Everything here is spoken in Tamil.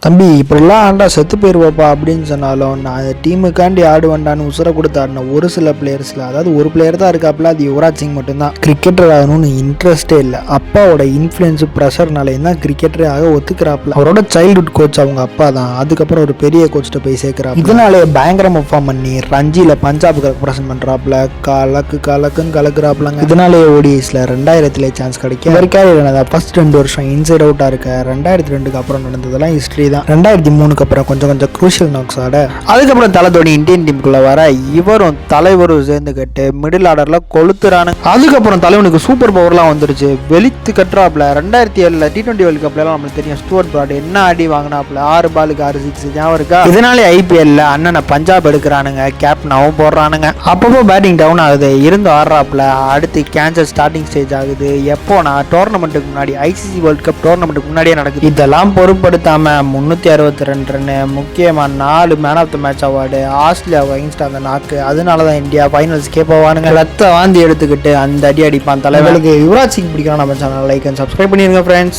தம்பி இப்படிலாம் ஆண்டா செத்து போயிருவாப்பா அப்படின்னு சொன்னாலும் நான் டீமுக்காண்டி ஆடுவேண்டான்னு உசுரை கொடுத்து ஆடின ஒரு சில பிளேயர்ஸில், அதாவது ஒரு பிளேயர் தான் இருக்காப்புல, அது யுவராஜ் சிங் மட்டும்தான். கிரிக்கெட்டர் ஆகணும்னு இன்ட்ரெஸ்டே இல்லை, அப்பாவோட இன்ஃப்ளூயன்ஸ் ப்ரெஷர்னாலேயும் தான் கிரிக்கெட்டரே ஆக ஒத்துக்கிறாப்புல. அவரோட சைல்டுஹுட் கோச் அவங்க அப்பா தான், அதுக்கப்புறம் ஒரு பெரிய கோச்சிட்ட போய் சேர்க்கிறாரு. இதனாலே பயங்கரமாக பெர்ஃபார்ம் பண்ணி ரஞ்சியில் பஞ்சாபுக்கு ரெப்ரசென்ட் பண்ணுறாப்புல, கலக்குன்னு கலக்குறாப்புலங்க. இதனாலேயே ஓடிஎஸ்ல 2000 சான்ஸ் கிடைக்கும். வரைக்கும் ஃபர்ஸ்ட் 2 வருஷம் இன்சைட் அவுட்டாக இருக்க. 2002க்கு அப்புறம் நடந்ததெல்லாம் ஹிஸ்ட்ரி தான். 2003க்கு அப்புறம் கொஞ்சம் க்ரூஷியல் நாக்ஸ் ஆட, அதுக்கப்புறம் தலை தோனி இந்தியன் டீமுக்குள்ள வர இவரும் தலைவரும் சேர்ந்துக்கிட்டு மிடில் ஆர்டர்ல கொளுத்துறானு. அதுக்கப்புறம் தலைவனுக்கு சூப்பர் பவர்லாம் வந்துருச்சு, வெளுத்து கட்டுறாப்ல. 2007 T20 வேர்ல்ட் கப்ல நம்மளுக்கு தெரியும், ஸ்டூவர்ட் பிராட் என்ன அடி வாங்கினாப்ல, 6 பாலுக்கு 6 6 ஞாபகம் இருக்கா? இதனாலே ஐபிஎல்ல அண்ணனை பஞ்சாப் எடுக்கிறானுங்க, கேப்டனாவும் போடுறானுங்க. அப்பப்போ பேட்டிங் டவுன் ஆகுது, இருந்து ஆடுறாப்ல. அடுத்து கேன்சர் ஸ்டார்டிங் ஸ்டேஜ் ஆகுது. எப்போனா டோர்னமெண்ட்டுக்கு முன்னாடி, ஐசிசி வேர்ல்ட் கப் டோர்னமெண்ட்டுக்கு முன்னாடியே நடக்குது. இதெல்லாம் பொருட்படுத்தாம 362 ரன், முக்கியமாக 4 man of the match award, Australia against அந்த நாக்கு. அதனால தான் இந்தியா ஃபைனல்ஸ்க்கே போவானுங்க. ரத்த வாந்தி எடுத்துக்கிட்டு அந்த அடி அடிப்பான் தலைவர்களுக்கு. யுவராஜ் சிங் பிடிக்கலாம் நம்ம சேனல் லைக் அண்ட் சப்ஸ்கிரைப் பண்ணிருங்க ஃப்ரெண்ட்ஸ்.